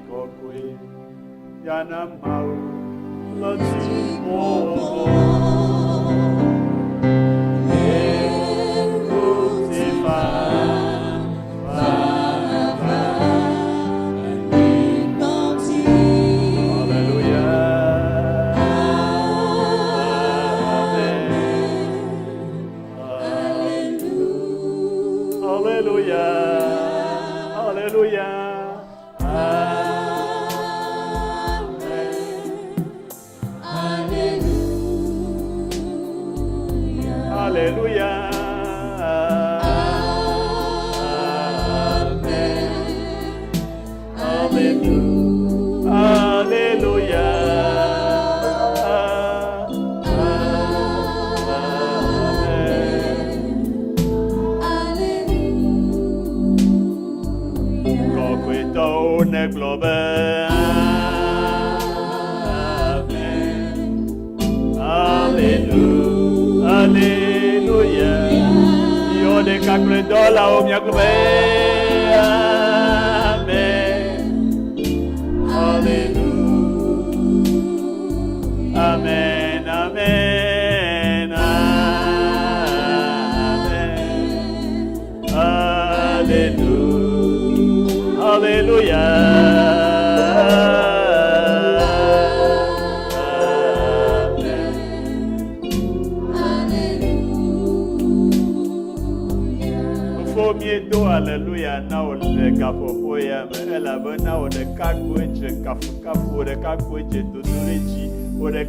Kokwe, Yana Mau, Lati Momo,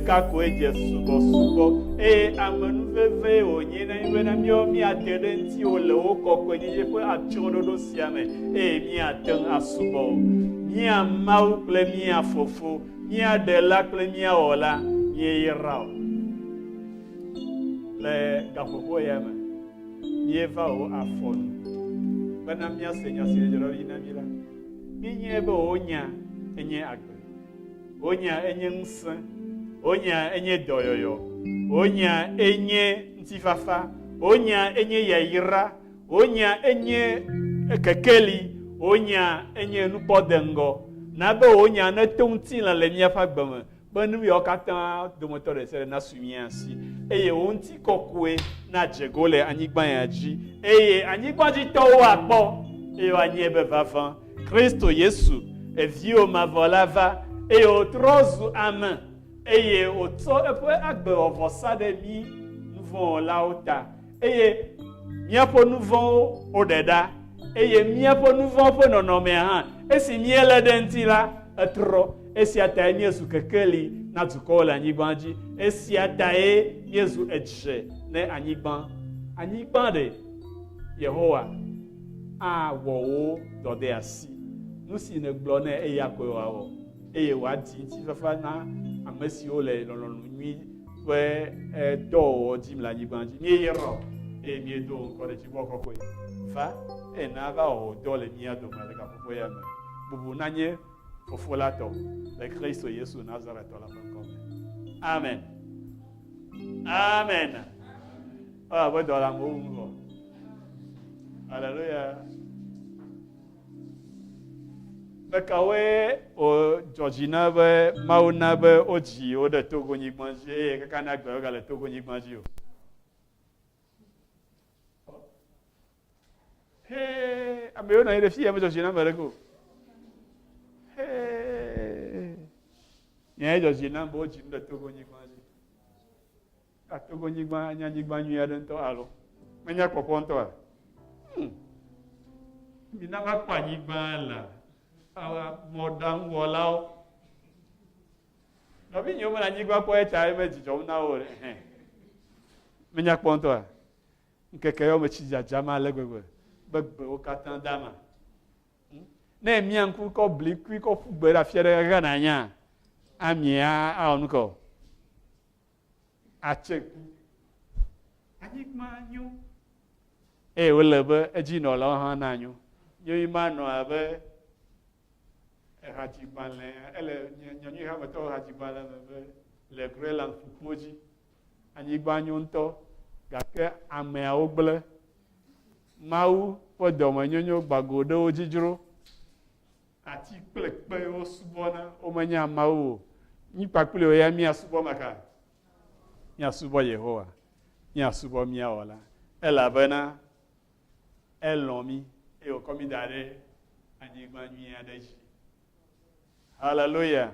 Kakweje subo e amanu veve o nyina iwena mio mi atedenti o le okokwe ni fo achodo do siame e mi atan asubo mi amau ple mi afofo mi adela ple mi ola mi yirao le gafofo yama mi eva o afonu bana mi asenya sejero ina mira mi nyebe onya enye agbe onya enye nsa onya enye doyoyo onya enye ntifafa onya enye yayira onya enye kekeli onya enye nupodengo na be onya na tonti la le miafa gbama banu yo katan do motor se na sumiansi eye onti kokwe na jegole anyigban yaji eye anyigban ji to wa po e wa nyebe vavan Kristo Yesu evio mavolava e o trozu amen eye oto epo agbe ovosa de mi nouveau laota eye miapo nouveau odeda eye miapo nouveau po nonome ha esi miele dentila etro esi atae Yesu kekeli na tukola anyigbanji esi atae Yesu eche ne anyigban de Yehowa a wo dode asi nusi ne glo ne eye akowa wo eye wa ti fafa na amesi ole lolonu nui we do dim la nyigbanji ni yero e mi do ko de chiboko ko fa e na va o do le mi ado ma le ka popo ya me bubu nanye fofola to le Kristo Yesu Nazareth la ko amen amen ah bo do la mo hallelujah Bekawe o Georgina be mauna be oji o de Togo nyigbanji e kaka na gbe o ga le Togo nyigbanji o hey ame o na ile fi e me Georgina be ko hey ye Georgina bo oji de Togo nyigbanji a Togo nyigban nya nyigbanyu ya den to alo me nya popo nto a mi na wa pa nyigban la awa modern wolao no bi nyomo na nyigba po e chai me jijo na ore me nya ponto a nkeke yo me chija jama legbegbe gbegbe o katan dama na mi anku ko blikwi ko fugbe ra fiere ga na nya amia a onuko a cheku anyigma nyu e wolebe eji no la ha na nyu yo ima no abe Hajibanle, elle nyonyi ha meto hajibanle le grelan fupoji anyigba nyonto gake ame a ogble mawu po domo nyonyo gbagodo ojijuro ati kple kpe wo subɔna womenya Mawu o. Nyi kpakple wo ya míasubɔ maka. Míasubɔ Yehowa. Míasubɔ míawɔla. Elabena elɔ̃ mí eye wòkɔ mí da ɖe anyigba nyui aɖe dzi. Hallelujah.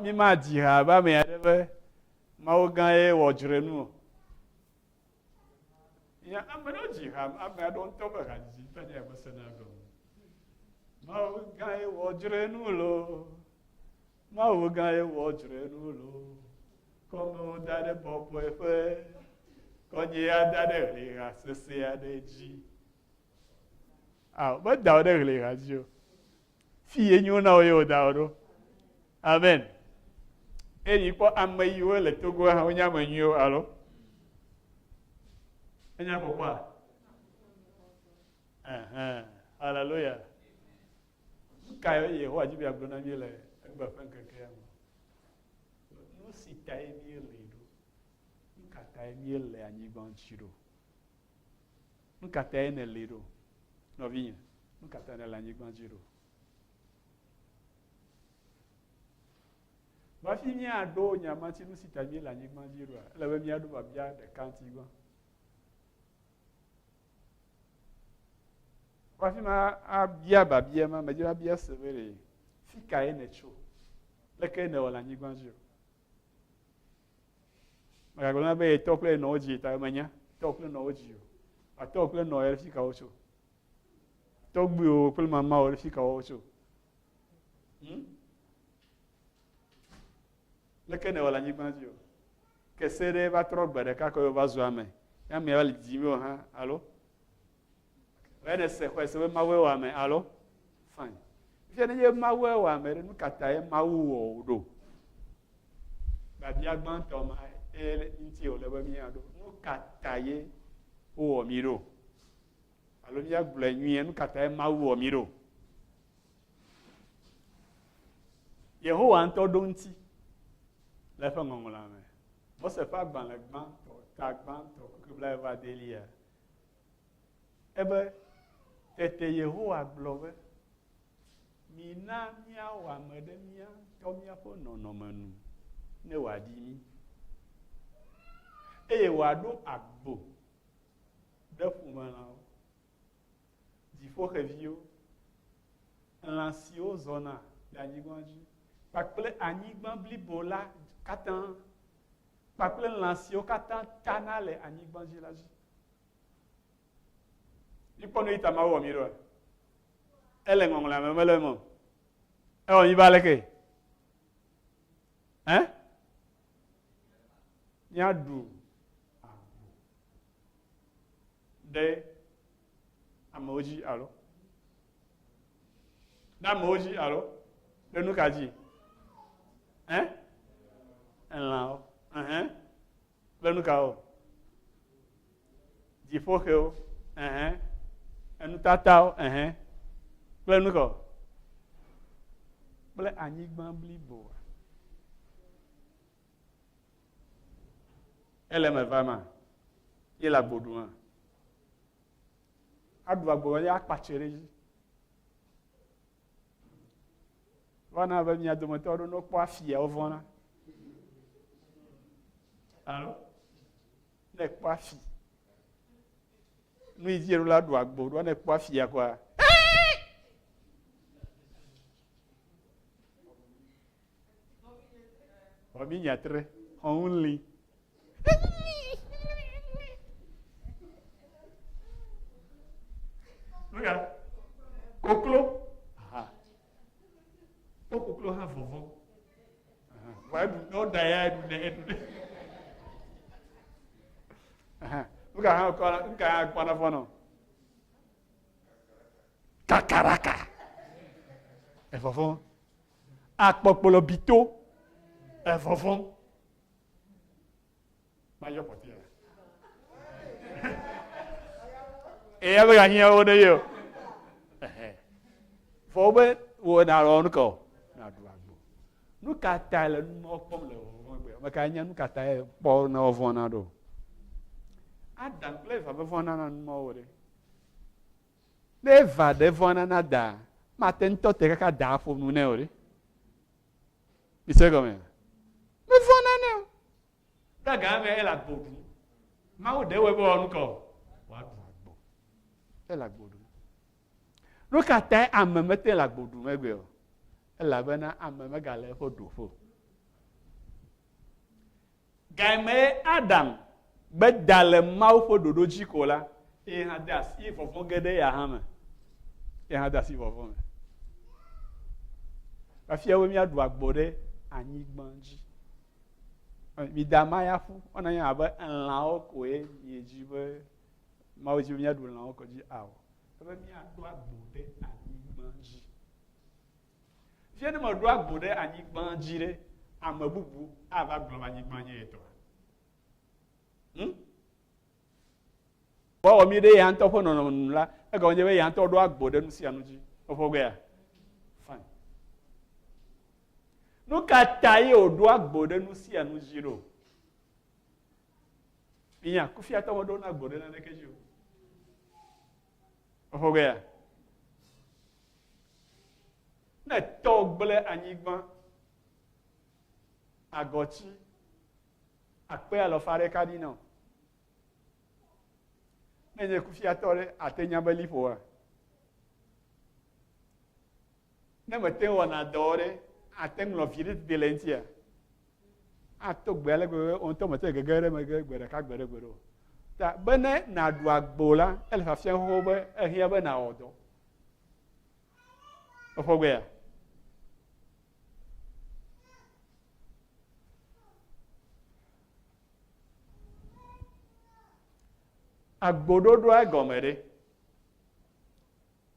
Mí madzi ha abe ame aɖe be Mawu gã ye wɔ dzre nu o. Ame ɖewo dzi ha, ame aɖewo ŋutɔ be hadzidzi ŋutɔ ne yagblẽsena gɔme. Mawu gã ye wɔ dzre nu lo. Mawu gã ye wɔ dzre nu lo. Kɔmewo da ɖe bɔbɔeƒe. Kɔnye ya da ɖe hlihã sesẽ aɖe dzi. Meda wo ɖe hlihã dzi o. Fi ye nyo na wo ye wòda wo ɖo. Amen. Eye kpɔ ame yiwo le Togo hã wonye ame nyuiwo alo? Enya kpɔkpɔa? Hallelujah. Nuka ye Yehowa dzi be agblɔ na mí le egbe ƒe ŋkekea me? Nu si tae mí le ɖo. Nu ka tae mí le anyigba ŋuti ɖo? Nu ka tae ne le ɖo? Nɔvinye, nu ka tae ne le anyigba ŋuti ɖo? Bafi míaɖo nyamati nu si tae mí le anyigba ŋuti ɖoa, ele be míaɖo babia ɖeka ŋuti gbã. Bafi ma abia babia ma, medzi babia se be ɖe fi ka ye ne tso, leke ne wɔ le anyigba ŋuti o. Megagblɔ na be tɔ kple nɔwo dzi ta menya, tɔ kple nɔwo dzi o. Atɔ kple nɔ ye fi ka wo tso. Tɔgbuiwo kple mamawo fi ka wo tso. Leke ne wɔ le anyigba dzi o. Kese ɖe va trɔ gbe ɖeka kɔ va zu ame. Ya me va le dzi wo hã, alo? Ne se xɔ se be Mawu wɔ ame, alo? Fine. Fia ne ye Mawu wɔ ame ɖe nu ka ta ye Mawu wɔ wo ɖo. Babia gbãtɔ ma ŋuti wòle be míaɖo. Nu ka ta ye wowɔ mí ɖo. Alo míagblɔe nyuie, nu ka ta ye Mawu wɔ mí ɖo. Yehowa ŋutɔ ɖo ŋuti. Le eƒe ŋɔŋlɔa me. Mose ƒe agbalẽ gbãtɔ, ta gbãtɔ, kukubla eva delia. Ebe tete Yehowa gblɔ be mina míawɔ ame ɖe míatɔ míaƒe nɔnɔme nu ne wòaɖi mí. Eye wòaɖo agbo ɖe ƒumelãwo, dziƒoxeviwo, lã siwo zɔna le anyigba dzi, kpakple anyigba blibo la katã, kpakple lã siwo katã tana le anyigba dzi la dzi. Mikpɔ nu yi ta Mawu wɔ mí ɖoa? Ele ŋɔŋlɔa me mele eme o. Ewɔ mí ba leke? Míaɖu agbo ɖe amewo dzi alo? Ɖe amewo dzi alo? Ɖe nu ka dzi? Elãwo. Kple nu kawo? Dziƒoxewo. Enutatawo. Kple nu kɔ? Kple anyigba blibo. Ele me va ma? Ye le agbo ɖu ma? Aɖu agbo ya akpatse ɖe dzi. Vana be mia dometɔ aɖewo ne kpɔ afiawo vɔna. Alo? Ne kpɔ afi. Nu yi dzi ɖo la ɖu agbo ɖo ne kpɔ afia kɔa. Xɔ mi nyatre, xɔ li. Nuka? Koklo. O koklo hã vɔvɔ. Wa ɖu no da ya ɖu ne. Nuka hã kpɔna fɔnɔ. Kakaraka. Evɔvɔ. Akpɔkpɔlɔ bito. Evɔvɔ. Ma yɔ pɔtia. Eya be ganyia wo ne yo. Fɔ be wo na lɔ nu kɔ. Na du agbo. Nu ka ta le nu mɔ kpɔm le wɔvɔ gbe. Me ka nya nu ka ta ye kpɔ na wɔvɔ na do. Adam kple Eva be vɔna na nu mɔ wo de. ne va de vona na da ma tento te ka da fo nu ne ori mi se come me vona ne ta ga me ela gbodu ma o de we bo onu ko wa gbo ela gbodu no ka te ameme te la gbodu megbe o ela bena ameme ga le fo do fo ga me Adam be dale mau fo dodo jikola e ha das e fo fo gede ya ha me e ha das e fo fo me ba fia we mi adu agbode anyigbanji mi da maya fu ona ya ba nla oko e mi jibe ma o ji mi adu nla oko ji awo be mi adu agbode anyigbanji fia ne ma adu agbode anyigbanji re amabubu aba glo anyigbanji eto Bo mi de yan to no la e go nje be yan to do agbode nu si anu ji o fo gbe ya fine no ka tai o do agbode nu si anu ji ro biya ku fi ata mo do na agbode na ne keji o fo gbe ya na to gble anyigban agochi akpe alo fare kadina nenye kufia tore atenya beli foa ne mete wana dore ateng lo firit delentia ato gbele gbe on to mete gegere me gbere ka gbere gbero ta bene na du agbola el fa fia ho be ehia be na odo ofo gbe ya agbododo agomere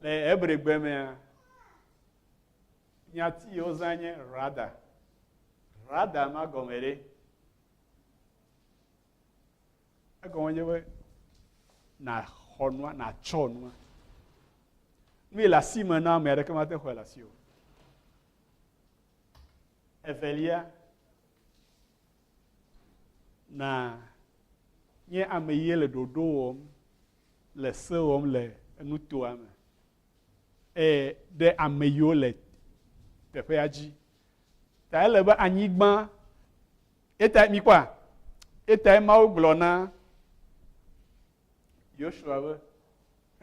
le ebregbe me nyati ozanye rada ma gomere agonye we na honwa na chonwa mi la sima na mere kama te relation evelia na nye AMEHI le dodo wom le se wom le nuto ame de AMEHI le teƒe ya dzi ta ele be anyigba eta mi kwa eta mawo gblɔ na Joshua be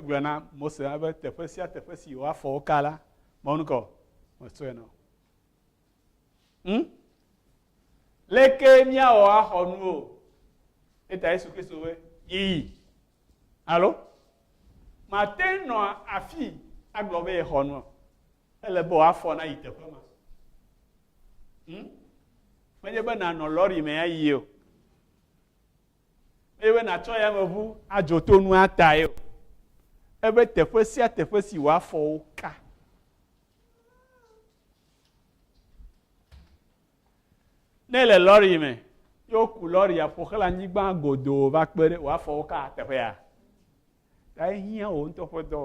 gblɔ na Mose be teƒe sia teƒe si wo afɔ wo ka la mɔnu kɔ mɔsɔe no leke miawɔ axɔ nu o eta Jésus-Christ we yi allo matin no afi agblɔ be xɔ nu ele be afɔ na yi teƒe ma menye be na nɔ lɔri me ayi o menye be na tsɔ yameʋu adzo to nu ata ye o ebe teƒe sia teƒe si wo afɔ wo ka ne le lɔri me yo ku lɔri ya ƒo xela anyigba godo va kpe ɖe wo afɔ wo ka teƒe ya ta hiã wo ŋutɔ ƒe dɔ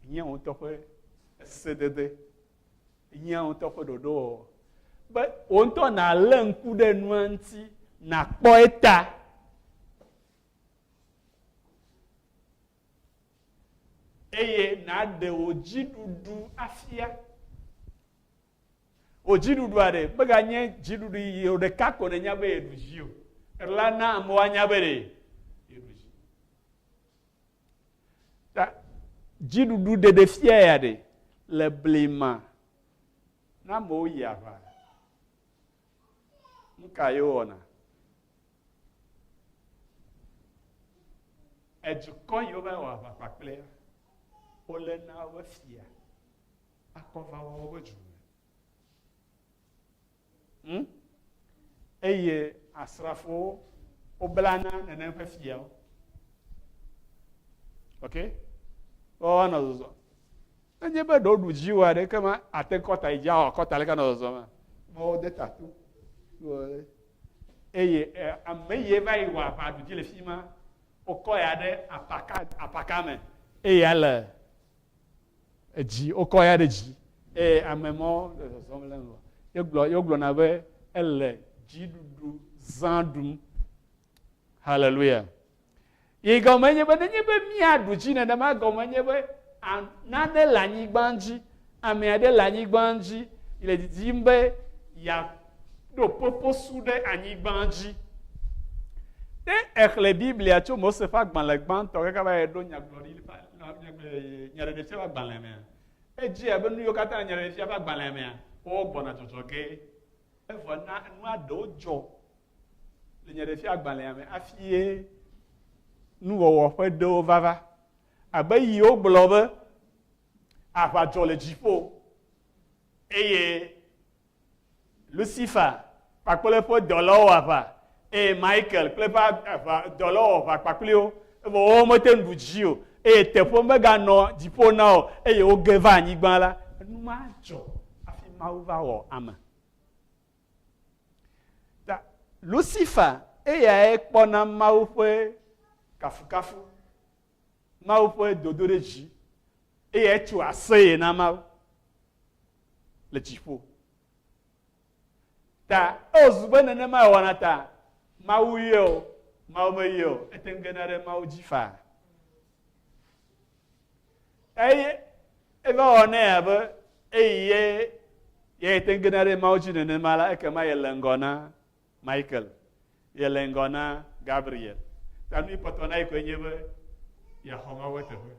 hiã wo ŋutɔ ƒe sedede hiã wo ŋutɔ ƒe ɖoɖo be wo ŋutɔ na lé ŋku ɖe nua ŋuti na kpɔ eta eye na ɖe wo dziɖuɖu afia o dziɖuɖua ɖe mega nye dziɖuɖu yi o ɖeka ko ne nya be yeɖu dzi o la na amewo anya be ɖe yeɖu dzi ta dziɖuɖu ɖeɖe fia ya ɖe le blema na amewo yi aʋa nuka ye wɔna edukɔ yiwo va wɔ aʋa kpakple wole na woƒe fia akɔ va wɔwo ƒe du me eye asrafowo woblana nene ƒe fiawo ok wɔwa nɔ zɔzɔ enye be ɖewo ɖu dziwo aɖe ke ma ate kɔta yi dzia kɔta leka nɔ zɔzɔ ma mawo de tatu eye ame yi va yi wɔ aʋa ɖu dzi le fi ma wokɔ ya ɖe apaka me eye ale edzi wokɔ ya ɖe dzi eye ame mawo le zɔzɔm le ŋgɔ yogblɔna be ele dziɖuɖu zã ɖum haleluya Ye gɔme nye be nenye be míaɖu dzi nenema gɔme nye be nane le anyigba dzi, ame aɖe le anyigba dzi, le didim be yeaɖo poposu ɖe anyigba dzi. Ne exlẽ Biblia tso Mose ƒe agbalẽ gbãtɔ kaka va yi ɖo nyaɖeɖefia ƒe agbalẽ mea, edzi abe nu yiwo katã le nyaɖeɖefia ƒe agbalẽ mea, wogbɔna dzɔdzɔge. Evɔ na nua ɖewo dzɔ le nyaɖeɖefia agbalẽa me hafi ye nuwɔwɔ ƒe ɖewo vava. Abe yiwo gblɔ be aʋadzɔ le dziƒo eye Lucifer kpakple eƒe dɔlawo aʋa eye Michael kple eƒe dɔlawo aʋa kpakpliwo evɔ wo mete nu ɖu dzi o eye teƒe meganɔ dziƒo na o eye woge va anyigba la, nu ma dzɔ hafi Mawu va wɔ ame. Ta Lucifer eyae kpɔna Mawu ƒe kafukafu, Mawu ƒe dodo ɖe dzi, eye etso aseye na Mawu le dziƒo. Ta ezu be nenema wɔna ta Mawu yɔ, Mawu me yɔ, ete ŋgena ɖe Mawu dzi faa. Eye eva wɔ nɛ abe eye ye ete ŋgena ɖe Mawu dzi nenema la, ekema ye le ŋgɔ na Michael, ye le ŋgɔ na Gabriel. Ta nu kpɔtɔ na yi koe nye be yaxɔ Mawu ƒe teƒe.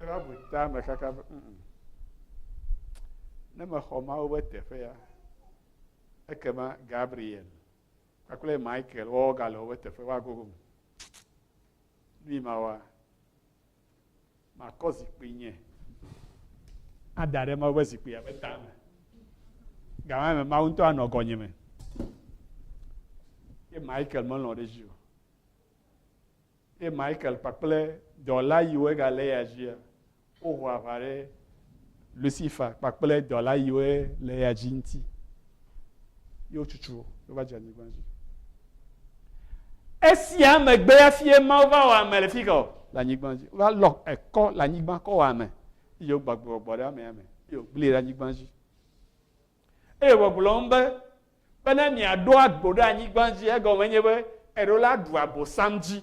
Eva bu ta me kaka be ne mexɔ Mawu ƒe teƒea, ekema Gabriel kpakple Michael wɔwɔ gale woƒe teƒe woagogo. Nu ma wa makɔ zikpui nye ada ɖe Mawu ƒe zikpuia ƒe tame. Gama me Mawu ŋutɔ anɔ gɔnye me. Ye Michael melɔ ɖe dzi o. Ye Michael kpakple dɔla yiwo gale ya dzia, wowɔ aʋa ɖe Lucifer kpakple dɔla yiwo le ya dzi ŋuti. Ye wotutu wo va dze anyigba dzi. Esia megbe hafi Mawu va wɔ ame le fi kɔ le anyigba dzi. Va lɔ ekɔ le anyigba kɔ wɔ ame. Ye wogbagbe gbɔ ɖe amea me. Ye wogblẽe ɖe anyigba dzi. Eye wògblɔm be ne miaɖo agbo ɖe anyigba dzi, egɔme nye be eɖo la ɖu Abosam dzi.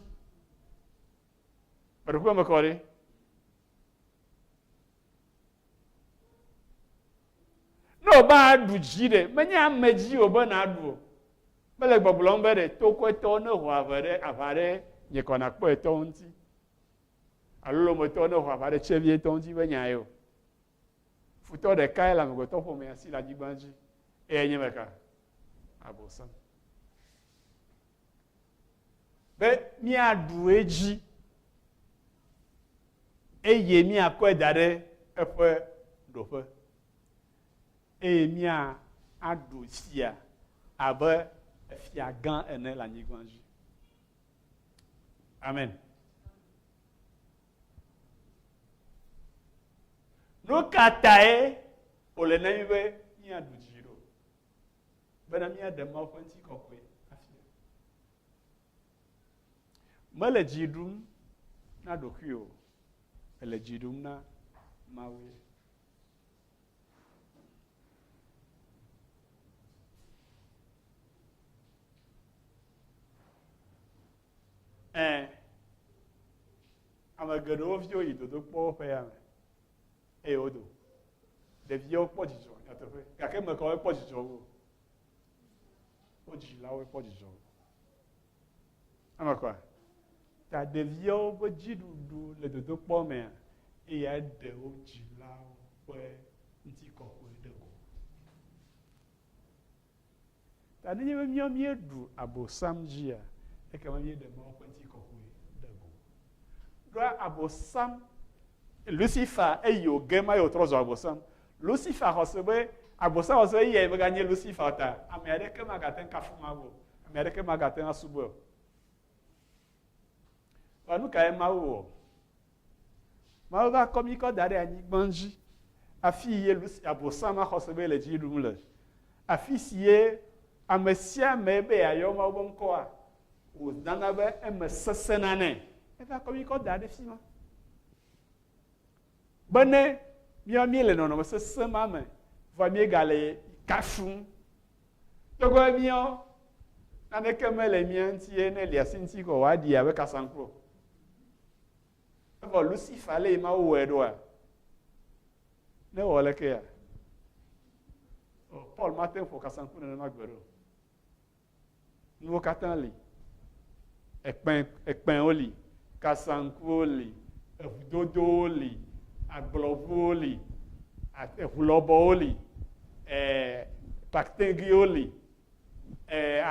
Eɖo me kɔ ɖe. Ne wo ba ɖu dzi ɖe, menye ame dzi wo be na ɖu o. Mele gbɔgblɔm be ɖe tokɔetɔwo ne ho aʋa ɖe nye kɔna kpɔetɔwo ŋuti. Alo lometɔwo ne ho aʋa ɖe tsevietɔwo ŋuti be nya ye o. Futɔ ɖeka ye le amegbetɔ ƒomea si le anyigba dzi. Eye nye meka Abosam. Be míaɖu edzi eye míakɔe da ɖe eƒe ɖoƒe. Eye míaɖu fia abe fia gã ene le anyigba dzi. Amen. Nu ka tae wòle na mí be míaɖu dzi ɖo bena míaɖe Mawu ƒe ŋutikɔkɔe afi. Mele dzi ɖum na ɖokui o, ele dzi ɖum na Mawu. Ame geɖewo viwo yi dodokpɔwo ƒe ya me. Eye wodo. Ɖeviwo kpɔ dzidzɔ nyateƒe. Gake ame kawo kpɔ dzidzɔ wo. Wo dzilawo kpɔ dzidzɔ wo. Ame kɔa. Ta ɖeviwo ƒe dziɖuɖu le dodokpɔ mea, eya ɖe wo dzilawo ƒe ŋutikɔkɔe ɖe go. Ta nenye be míeɖu Abosam dzia, ekema míeɖe Mawu ƒe ŋutikɔkɔe ɖe go. Ɖoa Abosam, Lucifer eyi woge ma ye wotrɔ zɔ Abosam. Lucifer xɔ se be Abosam xɔ se be eyae meganye Lucifer ta, ame aɖeke magate ŋu kafu Mawu o, ame aɖeke magate ŋu asubɔe o. Wa nu kae Mawu wɔ? Mawu va kɔ mí kɔ da ɖe anyigba dzi, afi ye Abosam xɔ se be le dzi ɖum le, afi si ye ame sia ame be yeayɔ Mawu ƒe ŋkɔa, wònana be eme sesẽna nɛ. Eva kɔ mí kɔ da ɖe fi ma. Be ne míele nɔnɔme sesẽ ma me, vɔ míegale kafum. Togbɔ míɔ naneke mele mia ŋutie ne lia si ŋuti ko wòaɖi abe kasaŋku evɔ Lucifer le ma wɔe ɖoa ne wɔ lekea Paul mate ŋu ƒo kasaŋku nenema gbe ɖo nuwo katã li ekpẽwo li kasaŋkuwo li eʋudodowo li agblɔʋuwo li eʋulɔbɔwo li paktegiwo li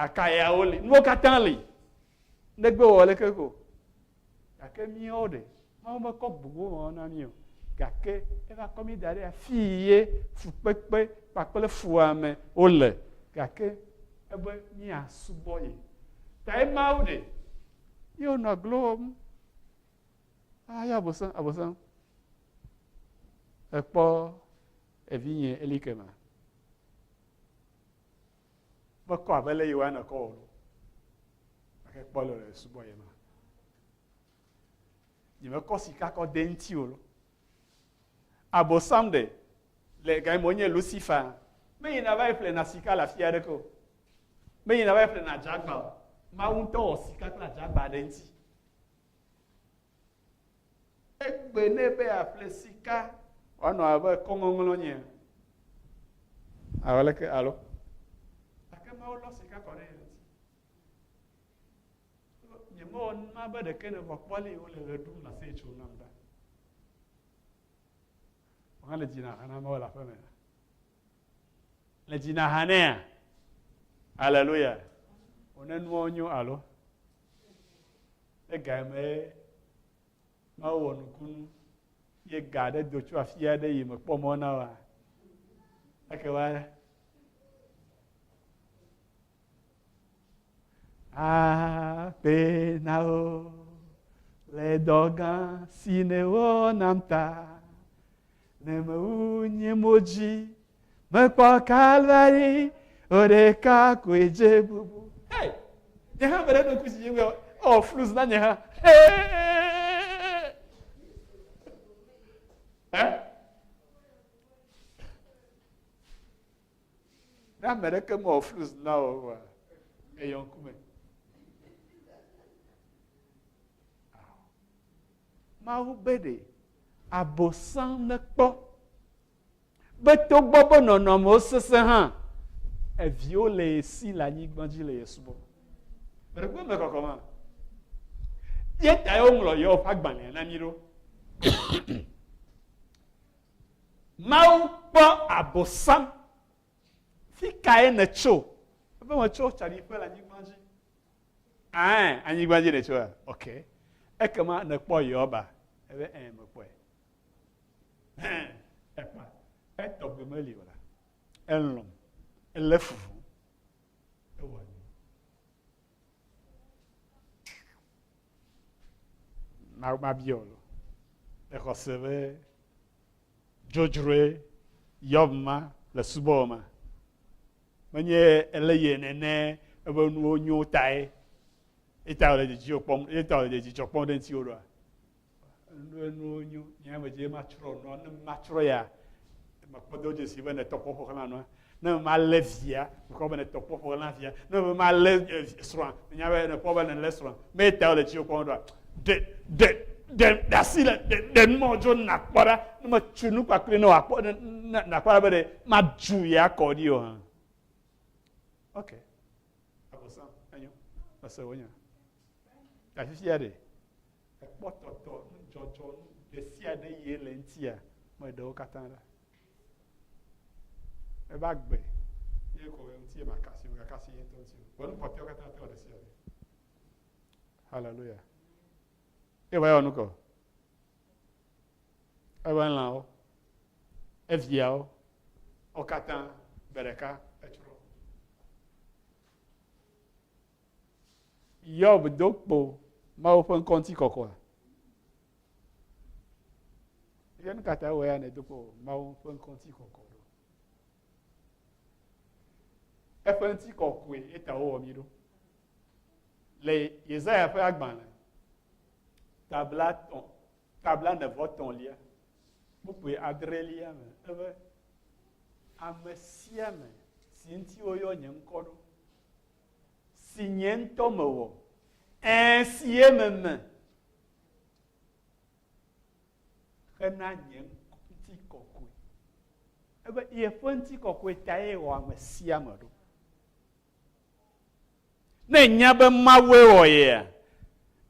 akayawo li nuwo katã li negbe wɔ leke ko gake míawo ɖe Mawu mekɔ gbogbo wɔwɔ na mí o gake eva kɔ mí da ɖe afii ye fukpekpe kpakple fuame wole gake ebe míasubɔ ye ta ye Mawu ɖe ye wonɔ glo wɔm ya abosam ekpɔ evinye elikema mekɔ abe le yewoa ne kɔ wò lo gake kpɔ le subɔ ye ma nyemekɔ sika kɔ de ŋuti o lo abosam ɖe le gake mo nye Lucifer meyina va yi ƒlena sika le afi aɖeke o meyina va yi ƒlena dzagba o Mawu ŋutɔ wɔ sika kple adzagba ɖe ŋuti egbe ne be aƒle sika wòanɔ abe kɔŋɔŋlɔ nye awɔ leke alo gake Mawu lɔ sika kɔ ɖe ye ŋuti nyemewɔ numa be ɖeke ne vɔ kpɔli wole ɣe ɖum le aseye tsom nam da wòhã le dzina ha na Mawu le aƒe me le dzina ha nea aleluya wòne nuwo nyo alo ega me Mawu wɔ nukunu ye ga ɖe do tso afi aɖe yi mekpɔ mɔ na wa eke wa apenawo le dɔ gã si ne wɔ nam ta ne mewu nye mo dzi mekpɔ Kalvari o ɖeka koe dze bubu nye hã me ɖe no kusi ye o flus na nye hã ne ame ɖeke mewɔ flus na o oa eyɔ ŋkume Mawu be ɖe abosam ne kpɔ be togbɔ be nɔnɔmewo sesẽ hã eviwo le esi le anyigba dzi le ye subɔ ɖekpe me kɔkɔma ye ta ye woŋlɔ yewo ƒe agbalẽ na mí ɖo Mawu kpɔ abosam fi kae ne tso ebe me tso tsaɖiƒe le anyigba dzi anyigba dzi ne tsoa ok ekema ne kpɔ yewoba ebe mekpɔe ekpa etɔgbe meli o la elɔm ele fufu ewɔ nyi ma biɔ lo exɔ se be dzodzroe Yob ma le subɔ ma menye ele ye nene ebe nuwo nyo tae eta le dzidzɔ kpɔm ɖe ŋuti ɖoa nuwo nyo nye me dze ma trɔ nɔ ne ma trɔ ya me kpɔdo dzesi be ne tɔkpɔ ƒo xlã nɔa ne ma lé via mekɔ be ne tɔkpɔ ƒo xlã via ne me ma lé srɔ̃a nya be ne kpɔ be ne lé srɔ̃a me eta le dzidzɔ kpɔm ɖoa de asi le de numɔ dzo nakpɔ ɖa ne me tu nu kpakple ne wòakpɔ nakpɔ ɖa be ɖe ma dzu ya kɔ ɖi o hã ok abosam enyo ese wonya afifia ɖe ekpɔ tɔtɔ nudzɔdzɔ ɖe sia ɖe ye le ŋutia me ɖewo katã ɖa eba gbe ye kɔ ŋuti ye makasi ye ŋutɔ ŋuti o wɔnu kpɔtɔewo katã tɔ ɖe sia ɖe hallelujah ye va yɔ nu kɔ ebe lãwo eviawo wo katã be ɖeka etsrɔ̃ Yob do kpo Mawu ƒe ŋkɔ kɔkɔa ye nu katã wɔ ya ne do kpo Mawu ƒe ŋkɔ kɔkɔ ɖo eƒe ŋuti kɔkɔe eta wowɔ mí ɖo le Yesaya ƒe agbalẽ tabla 9 kpukpue 7 me ebe ame sia me si ŋuti woyɔ nye ŋkɔ ɖo si nye ŋutɔ mewɔ sie meme hena nye ŋutikɔkɔe ebe yeƒe ŋutikɔkɔe ta ye wɔ ame sia ame ɖo. Ne nya be Mawue wɔ yea,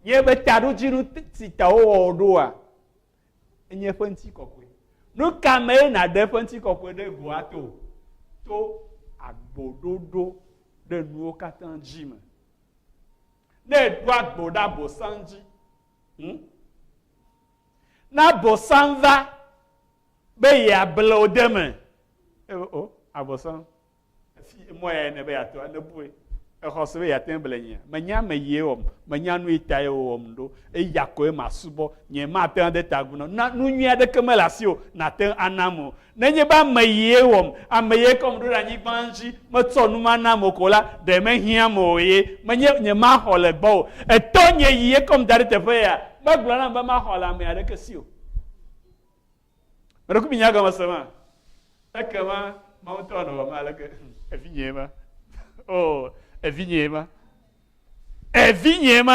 nye be taɖodzinu si tawo wɔ ɖoa, enye eƒe ŋutikɔkɔe. Nu ka me ye naɖe eƒe ŋutikɔkɔe ɖe goa to agboɖoɖo ɖe nuwo katã dzi me. Ne eɖo agbo ɖe Abosam dzi, na Abosam va be yeable wo de me, Abosam, mɔ ya ne be yeato ne bue. Exɔ se be yeate ble nye, menya me yie wɔm, menya nu yi ta ye wɔm ɖo, eya koe ma subɔ, nye ma te ɖe tagu nɔ, na nu nyui aɖeke me le asi o, na te anam o. Nenye be ame yie wɔm, ame yie kɔm ɖo ɖe anyigba ŋuti, metsɔ nu ma nam o ko la, ɖe mehiãm o ye, menye nye ma xɔ le gbɔ o. Etɔ nye yie kɔm da ɖe teƒe ya, megblɔ nam be ma xɔ le ame aɖeke si o. Meɖe ku mi nya gɔme se ma, ekema Mawu tɔ nɔ wɔm aleke, evi nye ma, oh. Evinye ma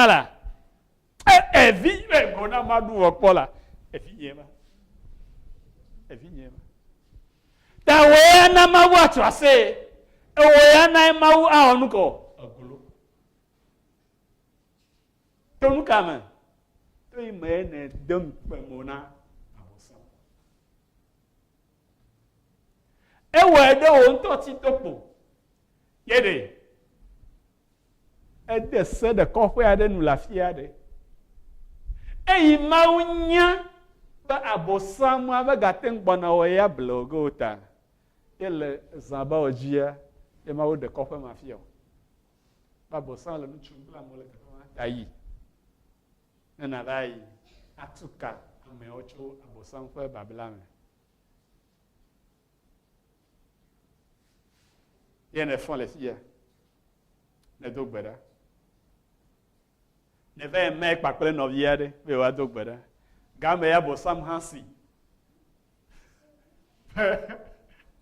la, evi gona ma du wɔ la, evinye ma. Ta wɔya na Mawu atsɔ ase, wɔya na Mawu awɔ nu kɔ, eglo. To nu ka me, to yi me ne dem kpemo na Abosam. Ewɔe ɖe wo ŋutɔ ti tokpo, ye ɖe. Ede se ɖe kɔƒe aɖe nu le afi aɖe. Eyi Mawu nya be Abosam be gate ŋu gbɔna wɔ ya ble wo ge wo ta. Ye le zã ba wo dzia, ye Mawu ɖe kɔƒe ma fia o. Be Abosam le nu tsom bla mo le teƒe ma ta yi. Ne na va yi atu ka amewo tso Abosam ƒe babla me. Ye ne fɔ le fia, ne do gbe ɖa. Ne va eme kpakple nɔvi aɖe be woado gbe ɖa. Game ya Abosam hã si.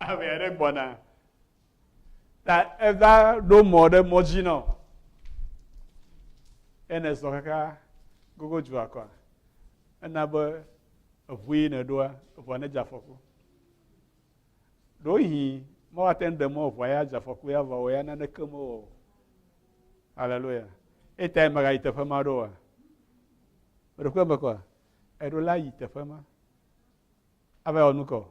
Ame aɖe gbɔna. Ta eva ɖo mɔ ɖe mɔ dzi nɔ. Ene zɔ kaka gogo dzo akɔa. Ena be eʋu yi ne ɖoa, eʋua ne dze afɔku. Ɖo yi mawate ŋu ɖe mɔ eʋua ya dze afɔku ya vɔ ya naneke mewɔ. Hallelujah. Eta me gayi teƒe ma ɖoa. Meɖe me kɔa, eɖo la yi teƒe ma. Ava wɔ nu kɔ.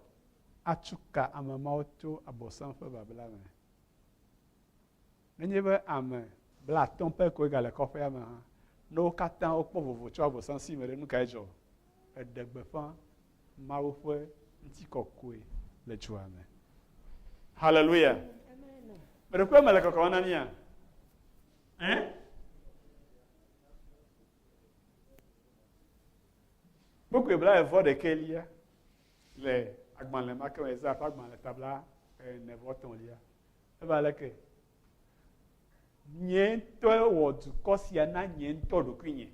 Atu ka ame mawo tso Abosam ƒe babla me. Nenye be ame blatɔ pɛ koe gale kɔƒea me hã, ne wo katã wokpɔ vovo tso Abosam si me ɖe nu kae dzɔ. Eɖe gbeƒã Mawu ƒe ŋutikɔkɔe le dzoa me. Hallelujah. Meɖe me le kɔkɔm na mia. Buku Ebla evɔ ɖeke lia le agbalẽ ma ke me Ezra ƒe agbalẽ tabla 9 lia. Eva leke. Nye ŋutɔ wɔ dukɔ sia na nye ŋutɔ ɖokui nye.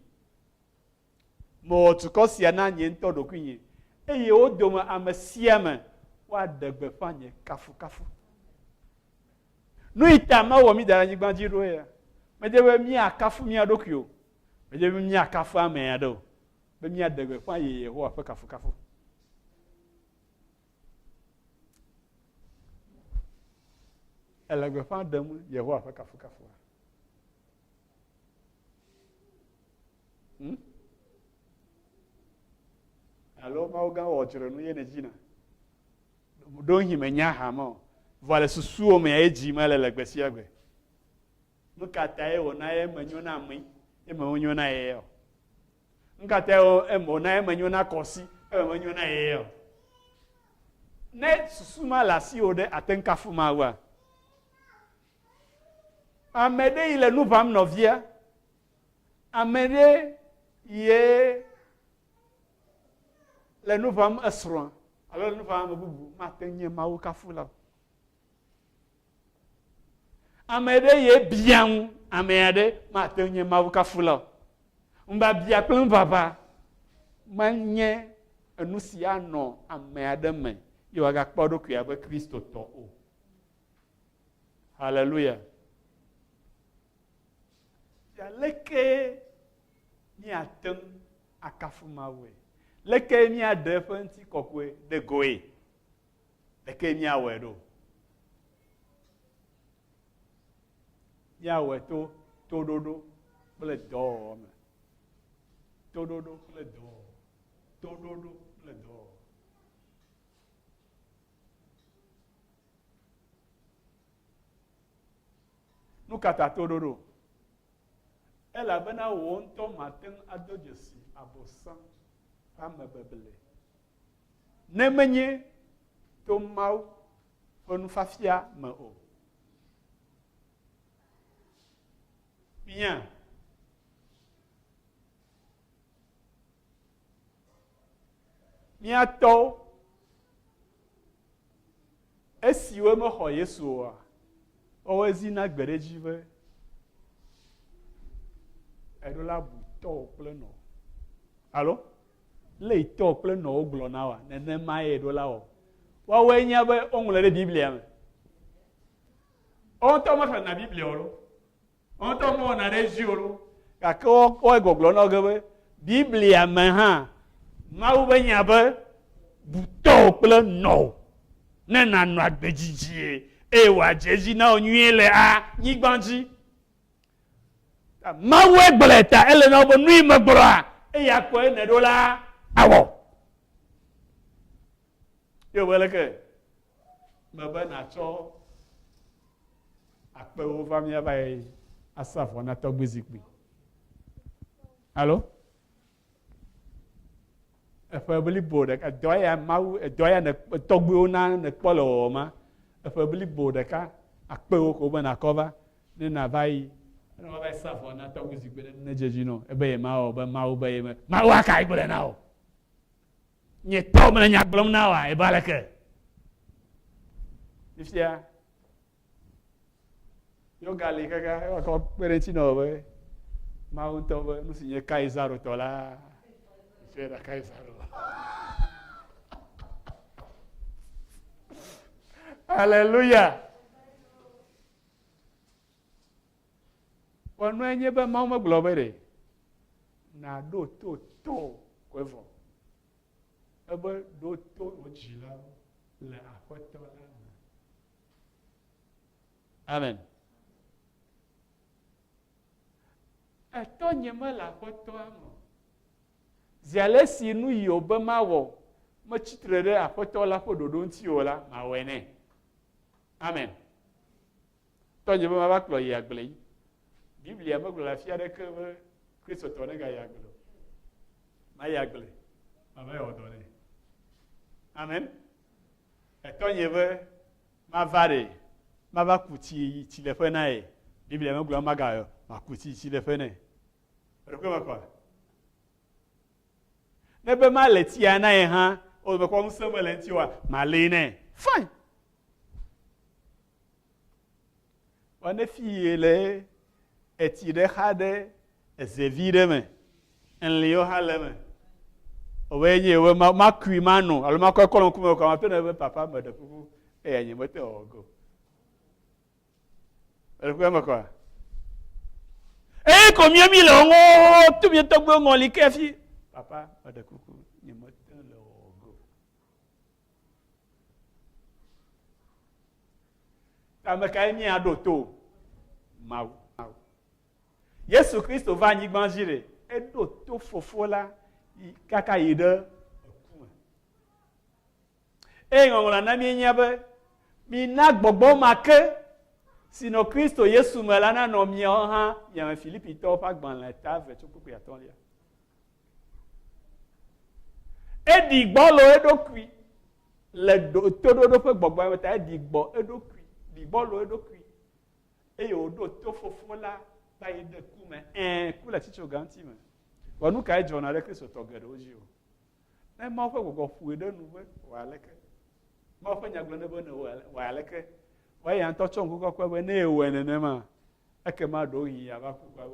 Mewɔ dukɔ sia na nye ŋutɔ ɖokui nye. Eye wo dome ame sia me woaɖe gbeƒã nye kafukafu. Nu yi ta mewɔ mi da ɖe anyigba dzi ɖo ya. Medze be miakafu mia ɖokui o. Medze be miakafu ame aɖe o. Be miaɖe gbeƒã ye Yehowa ƒe kafukafu. Ele gbeƒã ɖem Yehowa ƒe kafukafua. Alo Mawu gã wɔ dzrenu ye ne dzina. Ɖo hi menya hame o. Vɔ le susuwo me ye dzi me le gbe sia gbe. Nu ka ta ye wòna ye menyo na ame, ye menyo na ye o. Nu ka ta ye wòna ye menyo na kɔsi, ye menyo na ye o. Ne susu ma le asiwò ɖe ate ŋu kafu Mawua. Ame ɖe yi le nu ʋãm nɔvia. Ame ɖe ye le nu ʋãm esrɔ̃a alo nu ʋãm ame bubu mate ŋu nye Mawu kafu la o. Ame ɖe ye bia ŋu ame aɖe mate ŋu nye Mawu kafu la o. Ŋubabia kple ŋuʋaʋã menye enu si anɔ ame aɖe me ye wòagakpɔ eɖokui abe Kristotɔ o. Hallelujah. leke miate akafu mawe. Leke mia de fenti kokwe de goe. Leke mia wedo. Mia weto tododo ble do me. Tododo ble do. Tododo ble do. Nukata tododo. Elabena wo ntɔ maten ado dzesi abosan ame bebele. Ne menye to Mawu ƒe nufafia me o. Mia miatɔ esiwo mexɔ Yesu oa, woawo zina gbe ɖe dzi be eɖo la bu tɔwo kple nɔ. Alo? Le tɔwo kple nɔwo gblɔ na wa, nenema ye eɖo la wɔ. Woawoe nye be woŋlɔ ɖe Biblia me. Wo ŋutɔ mexlẽna Biblia o lo. Wo ŋutɔ mewɔna ɖe edzi o lo. Gake woe gbɔgblɔ na wo ge be Biblia me hã, Mawu be nya be bu tɔwo kple nɔwo ne nanɔ agbedzidzie eye wòadze edzi na wo nyuie le anyigba dzi. Mawu gblɔe ta ele na wo be nu yi megblɔa eya kɔe ne ɖo la awɔ. Yo be leke mebe natsɔ akpewo va miava yi asa vɔ na tɔgbe zikpui. Alo? Eƒe blibo ɖeka dɔ ya Mawu dɔ ya ne tɔgbewo na ne kpɔ le wɔwɔ ma. Eƒe blibo ɖeka akpewo ko be nakɔ va ne nava yi. Ne wava sa vɔ na tɔgbe zikpui ɖe ne dze dzi nɔ ebe ye ma wɔ be Mawu be ye me Mawu aka gblɔ na wo. Nye tɔ me le nya gblɔm na wa eba leke. Fifia yo gali kaka wakɔ kpe ɖe ŋuti nɔ be Mawu ŋutɔ be nu si nye Kaisaro tɔ la fie ɖe Kaisaro. Hallelujah. Wɔnua nye be Mawu megblɔ be ɖe na ɖo to koe vɔ. Ebe ɖo to wo dzilawo le Aƒetɔ la me. Amen. Etɔ nye me le Aƒetɔa me. Zi ale si nu yi wo be mawɔ metsitre ɖe Aƒetɔ la ƒe ɖoɖo ŋuti o la mawɔe nɛ. Amen. Tɔ nye be mava kplɔ yi agble yi. Biblia megblɔ le afi aɖeke be Kristotɔ ne gayi agble o. Mayi agble, mava yɔ dɔ nɛ. Amen. Etɔ nye be mava ɖe, mava ku tsileƒe na ye. Biblia megblɔ magayɔ, maku tsileƒe nɛ. Eɖokwe mekɔ. Ne be male tsia na ye hã, o mekɔ ŋusẽ me le ŋuti oa, malée nɛ. Fine. Wa ne fi le eti ɖe xa ɖe ezevi ɖe me, enliwo hã le me. Owoe nye wo makui mano alo makɔ kɔlɔ ŋkume kɔ mato ne be papa meɖe kuku eya nye mete wɔ go. Eɖokwe mekɔa. Eye ko mi le ŋɔ to mi tɔgbe ŋɔli ke fi. Papa meɖe kuku nye mete le wɔ go. Ame kae mi aɖo to? Mawu. Yesu Kristo va anyigba dzi ɖe, eɖo to fofo la kaka yi ɖe ekume. Eye ŋɔŋlɔ na mi nye be mina gbɔgbɔ ma ke si nɔ Kristo Yesu me la nanɔ miawo hã yame Filipitɔwo ƒe agbalẽ ta ve tso kpukpu atɔ̃lia. Eɖi gbɔlo eɖokui le toɖoɖo ƒe gbɔgbɔ me ta eɖi gbɔ eɖokui, ɖi gbɔlo eɖokui eye wòɖo to fofo la va yi ɖe ku me ku le tsitso gã ŋuti me. Wɔ nu kae dzɔna ɖe Kristotɔ geɖewo dzi o. Ne Mawu ƒe gbɔgbɔ ƒoe ɖe nu be wòa leke. Mawu ƒe nyagblɔ ne be ne wòa leke. Wòa ya ŋutɔ tsɔ ŋku kɔkɔe be ne ewɔe nenema, ekema ɖewo yi ava ku kua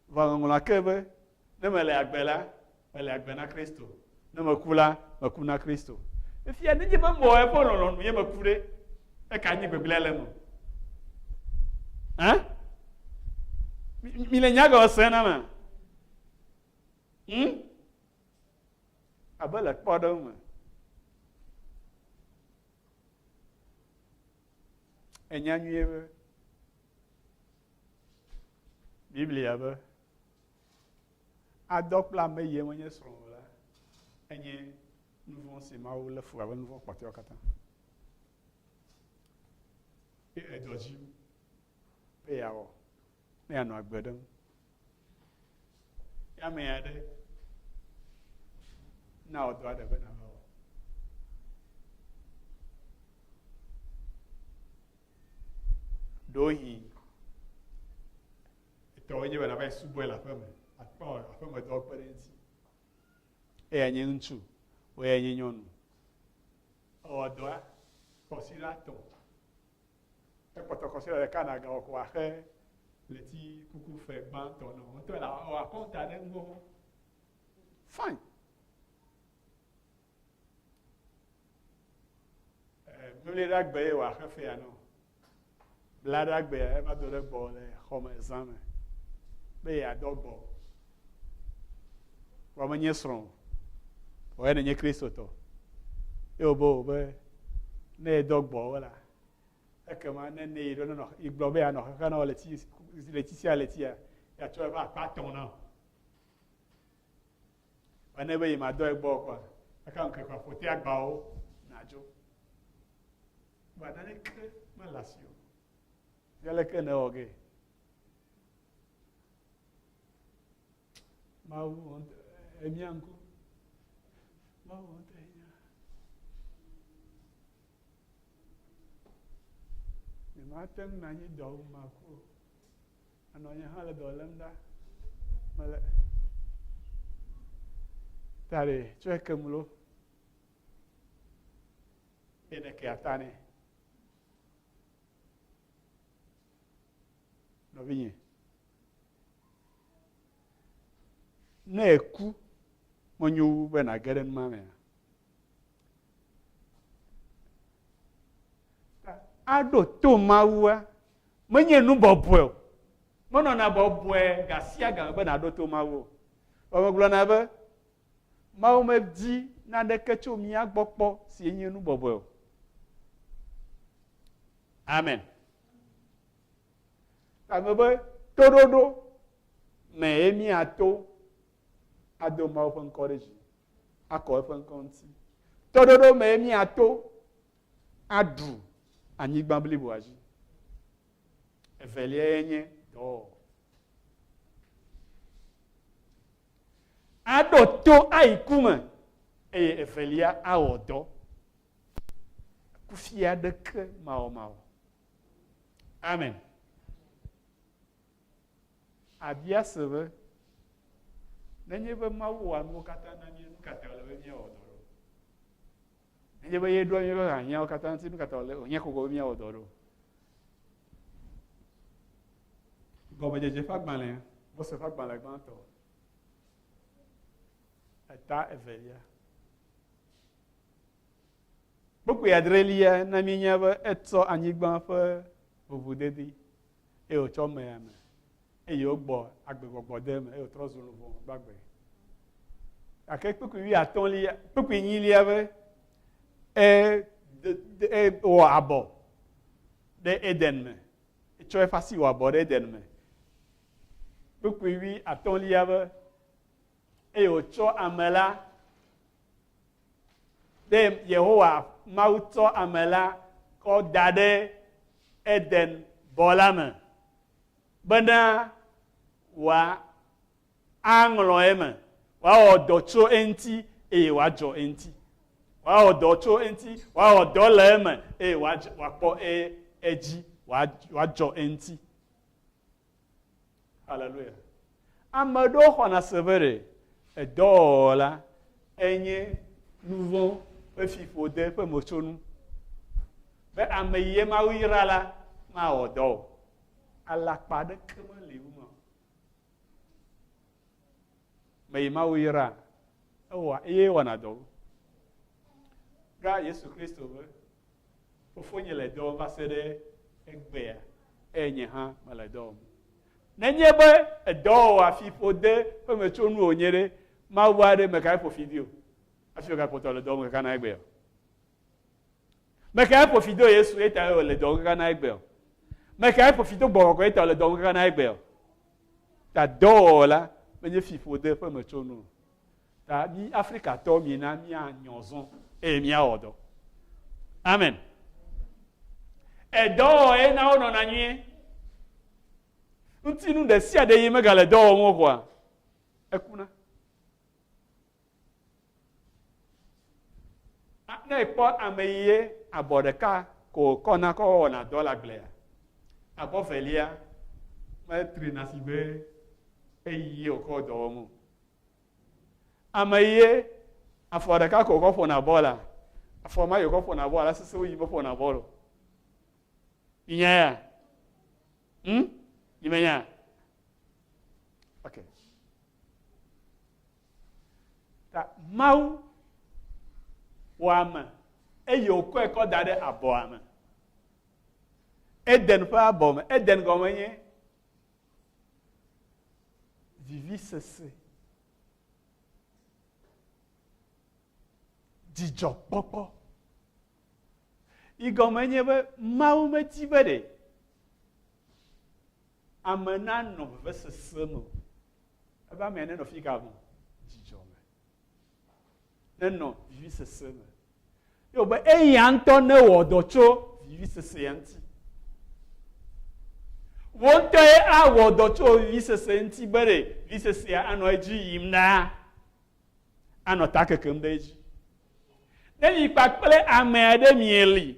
va ŋɔŋlɔ ke be ne mele agbe la, mele agbe na Kristo. Ne meku la, meku na Kristo. Efia ne nye be mewɔ eƒe lɔlɔ̃nu ye meku ɖe. ka nyi gbegble le mo hein mi le nyaga osena ma abela kpodo ma enyanyu be Biblia be adokpla me ye mo nye sro la enye nouveau c'est ma ou le fou avec nouveau parti au kata e doji pe yawo ne anu agbedem ya me ade na odo ade be na bawo dohi to nye bana ba subo la femme atpa femme do parenti e anyi nchu o anyi nyonu odo a considère ton e poto considère kana ga ko ahe le ti kuku fe ban ton no to la o akonta de ngo fine mele ragbe wa ahe ya no bla ragbe e ma do re bo le home examen be ya dogbo wa manye sron o ene nye Kristo to e obo be ne dogbo wala e kama ne ne ro no igbo be ya no ka no le ti ya to ba pa ton na ane be ma do egbo kwa aka nke kwa foti agba o na jo ba na ne ke ma lasio yale ke ne oge mau emiangu mau ontenya ni matem na ni do mako anonya hala do landa mala tare chwekemulo ene ke atane no vinye na eku monyu be na geren mame ado to mawa menye nu bobwe mono na bobwe gasia ga be na do to mawo o glo na be mawo me di na de kecho mi agbopo si enye nu bobwe amen amebe tododo me emi ato ado ma o encourage akọ efe nkonti tododo me mi ato adu anyigba blibo aji evelie enye do ado to aikuma evelia aodo kufia de ke mao amen abia sebe nenye be mawu anu kata na ni kata le be mi odoro nenye be yedo mi be anya kata nti kata le onye ko go mi odoro go be je fagban le bo se fagban la gban to ata evelia boku ya drelia na mi nya be etso anyigban fa bubudedi e o chome ame e yo gbo agbegbo dem e o trozulu bo gbagbe ake peku wi aton li peku yin li ave o abo de eden me e cho e fasi o abo de eden me peku wi aton li ave e o cho amela de Yehowa mauto amela ko dade eden bolame bana wa anglo eme wa odocho enti wa jo enti wa odocho enti wa odola eme wa po eji wa jo enti hallelujah amado hona severe edola enye nouveau efifo de pe mochonu be ameye ma wirala ma odo alakpa de kema lewu ma me ma wira ewa wana do ga Yesu Kristo be Fofonye le dɔm va se ɖe egbea. Enye hã mele dɔm. Nenye be edɔ wɔ afi ƒode ƒe metso nu wònye ɖe Mawu aɖe mekae ƒo fi di o. Afi wòga kpɔtɔ le dɔm kaka na egbe o. Mekae ƒo fi do Yesu eta le dɔm kaka na egbe o. Mekae ƒo fi do Gbɔgbɔ Kɔkɔe eta le dɔm kaka na egbe o. Ta dɔwɔwɔ la menye fi ƒode ƒe metso nu o. Ta mi Afrikatɔ mi na mianyɔ zɔ eye miawɔ dɔ. Amen. Edɔwɔ ye na wo nɔna nyuie. Ŋutinu ɖe sia ɖe yi megale dɔ wɔm o koa, ekuna. Ne ekpɔ ame yi ye abɔ ɖeka ko kɔna kɔ wɔna dɔ le agblea, abɔ velia metri na si be eyi ye wòkɔ dɔ wɔm o. Ame yi ye afɔ ɖeka ko wòkɔ ƒona bɔ la, afɔ ma yi wòkɔ ƒona bɔ la sese yi meƒona bɔ o. Inya ya? Imenya? Okay. Ta Mawu wɔ ame eye wòkɔe kɔ da ɖe abɔa me. Eden ƒe abɔ me. Eden gɔme nye vivi sese. Dzidzɔkpɔkpɔ. Igɔme nye be Mawu meti be ɖe ame nanɔ vevesese me. Ebe amea nenɔ fi ka me? Dzidzɔ me. Nenɔ vivi sese me. Yo be eya ŋutɔ ne wɔ dɔ tso vivi sese ya ŋuti. Wo ŋutɔ ye awɔ dɔ tso vivi sese ŋuti be ɖe vivi sesea anɔ edzi yim na anɔ ta kekem ɖe edzi. Ne mi kpakple ame aɖe mieli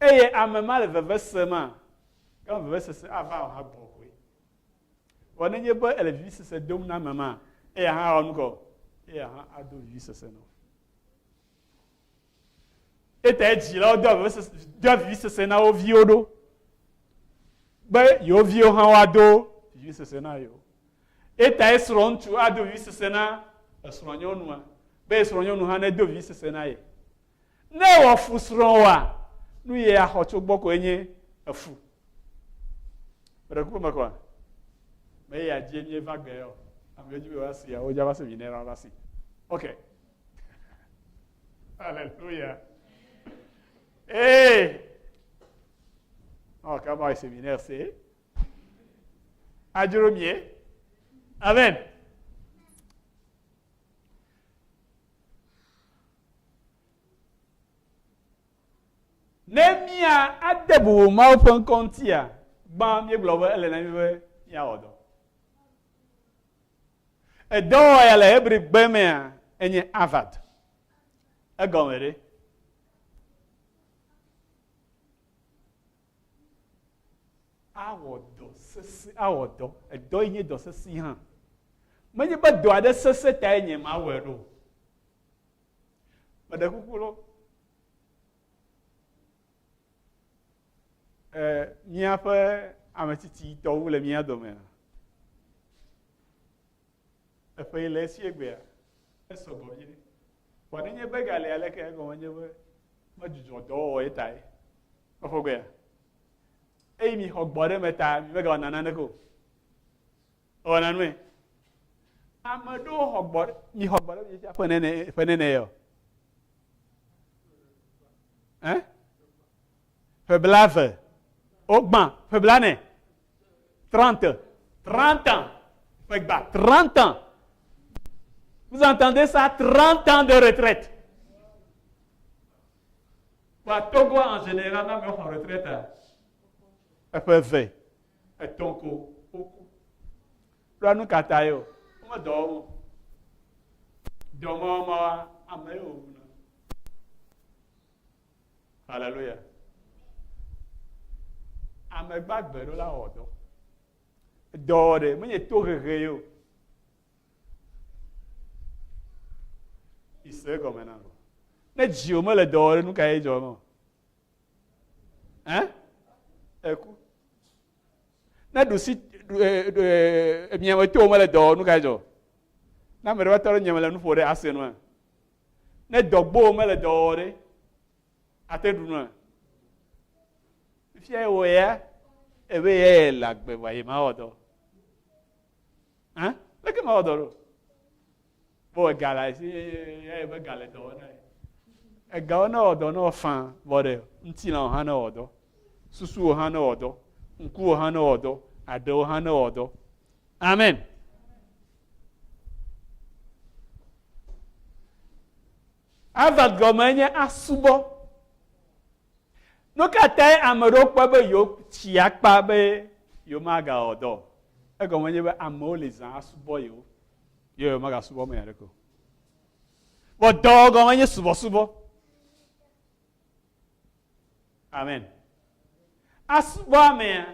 eye ame ma le vevesese ma, ke vevesese ava wɔ ha gbɔ koe. Vɔ nenye be ele vivi sese dom na ame ma, eya hã awɔ nu kɔ, eya hã ado vivi sese nɔ. Eta edzilawo do vivi sese na wo viwo ɖo, be yewo viwo hã woado vivi sese na yewo. Eta esrɔ̃ ŋutsu ado vivi sese na esrɔ̃ nyɔnua, be esrɔ̃ nyɔnu hã nedo vivi sese na ye. Ne wɔ fu srɔ̃ wa, nu ye axɔ tso gbɔ koe nye efu. Meɖeku me kɔa, me ye adie mi va gbe yɔ, ame dzi be wa si ya, wo dza va se vine va si. Ok. Alléluia. Hey. Oh, comment est séminaire c'est? Adjuromie. Amen. Ne mia adebu Mawu ƒe ŋkɔ ŋutia, gbã míegblɔ be ele na mi be míawɔ dɔ. Edɔwɔya ya le Hebrigbe mea enye avad. Egɔme ɖe. Awɔ dɔ sese, awɔ dɔ. Edɔ yi nye dɔ sese hã. Menye be dɔ aɖe sese tae nye ma wɔe ɖo. Meɖe kuku lo. Míaƒe ametsitsi tɔwo le mía dome. Eƒe yi le esi egbea, esɔgbɔ vi ɖe. Vɔ nenye be gale aleke egɔme nye be medzudzɔ dɔwɔwɔ ye tae. Mefɔ gbea. Eyi mi xɔ gbɔ ɖe me ta mi megawɔna naneke o. Ewɔna nue. Ame ɖewo xɔ gbɔ, mi xɔ gbɔ ɖe mi ƒe nene yɔ. Ƒe blave. Ogban, ƒe blane. 30 ans. Ƒe gba 30 ans. Vous entendez ça? 30 ans de retraite. Pour Togo en général, n'a même pas retraite. Ƒe ve. Etonko. Loi nous katayo. On me dort. Dormo ma ameyo. Alléluia. Ame gbagbe ɖo la wɔ dɔ. Dɔ ɖe menye to hehe yo. Ise gɔme na lo. Ne dziwo mele dɔ ɖe nu ka ye dzɔ ma? Eku. Ne ɖusi miame to mele dɔ nu ka ye dzɔ? Na ame ɖe va tɔ ɖe nyeme le nu ƒo ɖe ase nua. Ne dɔgbo mele dɔ ɖe ate ɖu nua. fie woya ebe ye lagbe wa ye ma odo hein leke ma odo bo gala si ebe gala do na e ga na odo na ofan bode nti na ha na odo susu ha na odo nku ha na odo ado ha na odo amen avad gomenye asubo no kata amaro pa be yo chiakpa be yo maga odo e gomenye be amolizan asubo yo maga subo me yareko wo do gomenye subo amen asubo me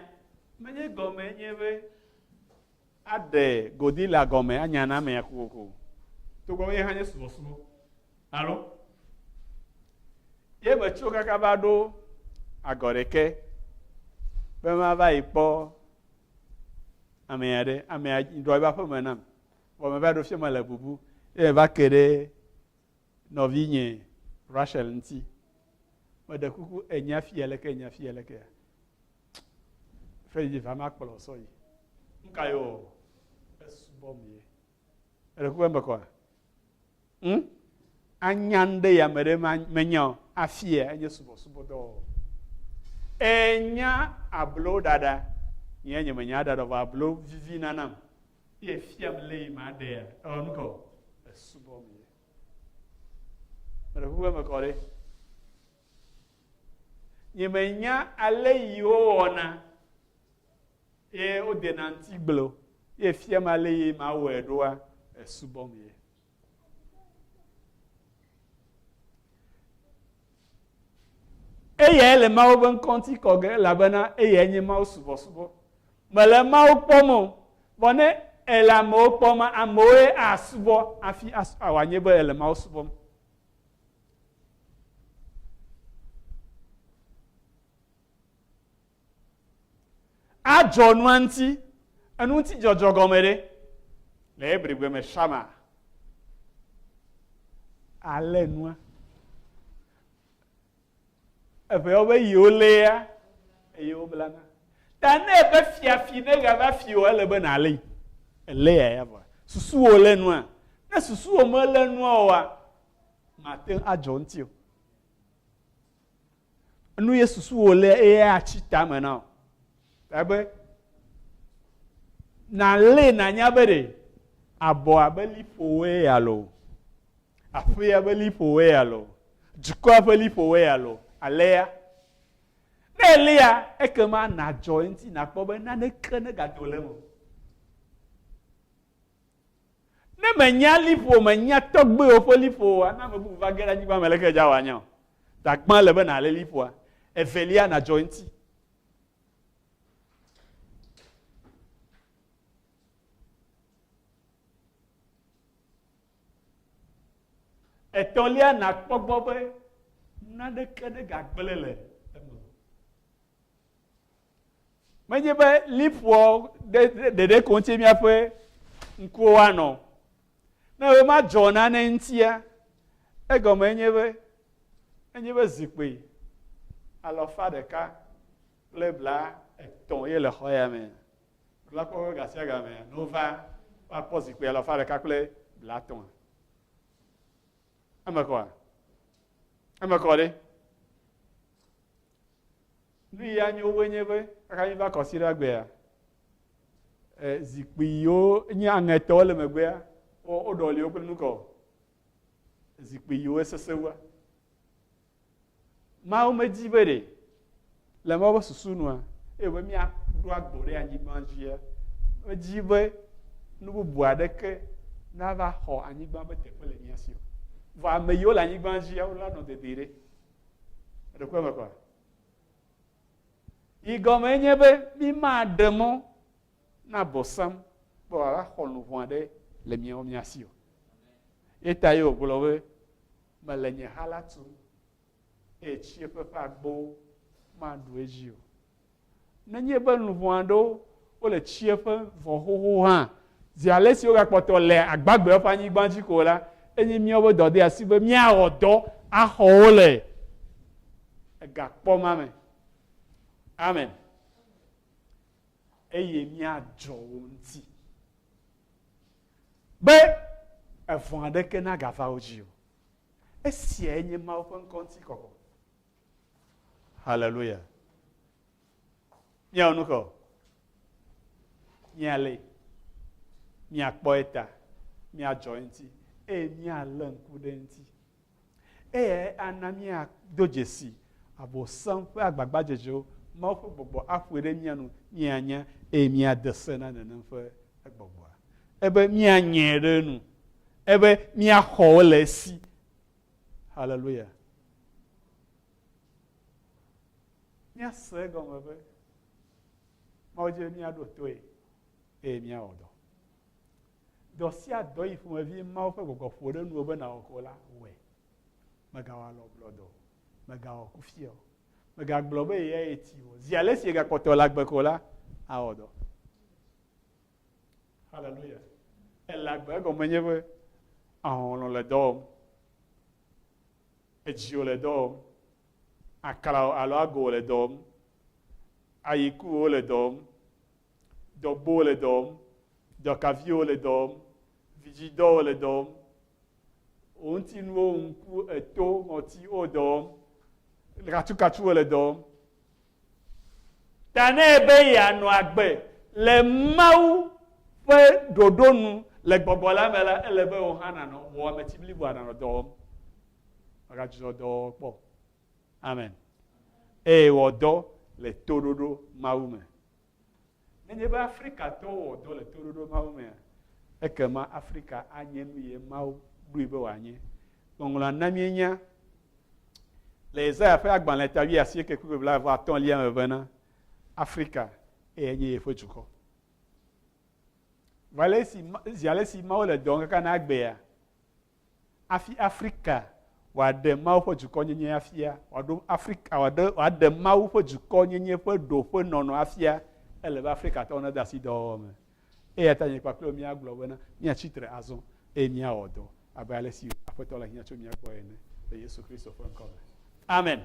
menye gomenye be ade godila gome anyana me yakoko to gomenye hanye subo alo ye be choka kabado agoreke be ma ba ipo ameyade ndo ba fa manam bo me ba do fiema la bubu e ba kere novinye Rachel nti mada kuku enya fieleke fe di va ma kpolo so yi nkayo esubo mi e ku emba kwa anyande ya mere menyo afie enye subo do enya ablo dada yenye menya dada va ablo vivi nanam ye fiam le ma de onko subo mi mere huwa makore nyemenya ale yona e odenanti glo ye fiam ale ma wedoa subo mi eye le mawo ben konti koge labana eye nyi mawo subo mele mawo pomo bone ela mawo poma amoe asubo afi awanye be ele mawo subo ajo nwanti anunti jojo gomere le ebrigwe me shama ale nua efe obe yolea eyoblana tane be fiafi ne ga ba fi o le be na le ele ya ba susu o le nu a na susu o mo le nu o wa matin ajo nti o nu ye susu o le e a chita me na ebe na le na nya bere abo abeli fowe ya lo afi abeli fowe ya lo jiko abeli fowe ya lo alea na elia ekema na jointi na kpobe na ne kene ga dolemo ne menya lipo menya togbe o polipo na me bu va gera nyigba meleke ja wanya ta gban lebe na le lipo evelia na jointi etolia na kpogbobe na de kene ga gbelele menye be lipo de konti mi afa nko wa no na we ma jona na ntia ego menye be zikpe alofa de ka le bla eton ye le hoya me la ko ga sia ga me no va pa pozikpe alofa de ka le bla ton amakore lui ya nyo wenye be aka mi ba consider gbe ya zikpi yo nya angeto le megbe ya o doli o pelu ko zikpi yo esesewa ma o meji bere le ma bo susunu a e we mi a do agbore anyi banjia meji be nu bubu adeke na va ho anyi ban be te pele mi asio va me yo la anyi banjia o la no de dire de quoi me quoi igomenye be mi ma demo na bosam bo ala honu vande le mi o mi asio eta yo golowe malenye halatu e chiepe fa gbo ma do ejio na nye be nu vando o le chiepe vo ho ha zi alesi o ga poto le agbagbe o fa nyi gbanji ko la enyi mi o do de asibe mi a odo a ho le e ga po ma me Amen. Eye miadzɔ wo ŋuti. Be evɔ aɖeke nagava wo dzi o. Esia nye Mawu ƒe ŋkɔŋutikɔkɔ. Hallelujah. Miawɔ nu kɔ. Miale. Miakpɔ eta. Miadzɔ ŋuti. Eye mialé ŋku ɖe ŋuti. Eye ana miado dzesi Abosam ƒe agbagbadzedzewo Mawu ƒe gbɔgbɔ aƒoe ɖe mia nu mianya eye miade se na nenem ƒe gbɔgbɔa. Ebe mianye ɖe nu. Ebe miaxɔ wo le esi. Hallelujah. Miase egɔme be Mawu dze miaɖo toe eye miawɔ dɔ. Dɔ sia dɔ yi ƒomevi Mawu ƒe gbɔgbɔ ƒo ɖe nuwo be nawɔ ko la, wɔe. Megawɔ alɔblɔdɔ o. Megawɔ kufia o. Megagblɔ be eya eti o. Zi ale si egakpɔtɔ le agbe ko la, awɔ dɔ. Hallelujah. Ele agbe egɔme nye be ahɔhlɔ le dɔ wɔm. Edziwo le dɔ wɔm. Akla alo ago le dɔ wɔm. Ayikuwo le dɔ wɔm. Dɔgbowo le dɔ wɔm. Dɔkaviwo le dɔ wɔm. Vidzidɔwo le dɔ wɔm. Ŋutinuwo, ŋku, eto, ŋɔti wo dɔ wɔm. Katukatuwo le dɔ wɔm. Ta ne be yeanɔ agbe le Mawu ƒe ɖoɖo nu le gbɔgbɔ la me la, ele be wò hã nanɔ wò ameti blibo nanɔ dɔ wɔm. Megadzudzɔ dɔwɔwɔ kpɔ. Amen. Eye wɔ dɔ le toɖoɖo Mawu me. Nenye be Afrikatɔwo wɔ dɔ le toɖoɖo Mawu mea, ekema Afrika anye nu ye Mawu ɖoe be wòanye. Ŋɔŋlɔa na mienya le Yesaya ƒe agbalẽ ta 9:25 me bena Afrika eye nye yeƒe dukɔ. Zi ale si Mawu le dɔ kaka na agbea, afi Afrika wòaɖe Mawu ƒe dukɔ nyenye afia, wòaɖe Mawu ƒe dukɔ nyenye ƒe ɖoƒe nɔnɔ afia, ele be Afrikatɔwo ne de asi dɔwɔwɔ me. Eya ta nye kpakple míagblɔ bena míatsitre azɔ eye míawɔ dɔ abe ale si Aƒetɔ le hiã tso mía gbɔ ene le Yesu Kristo ƒe ŋkɔ me. Amen.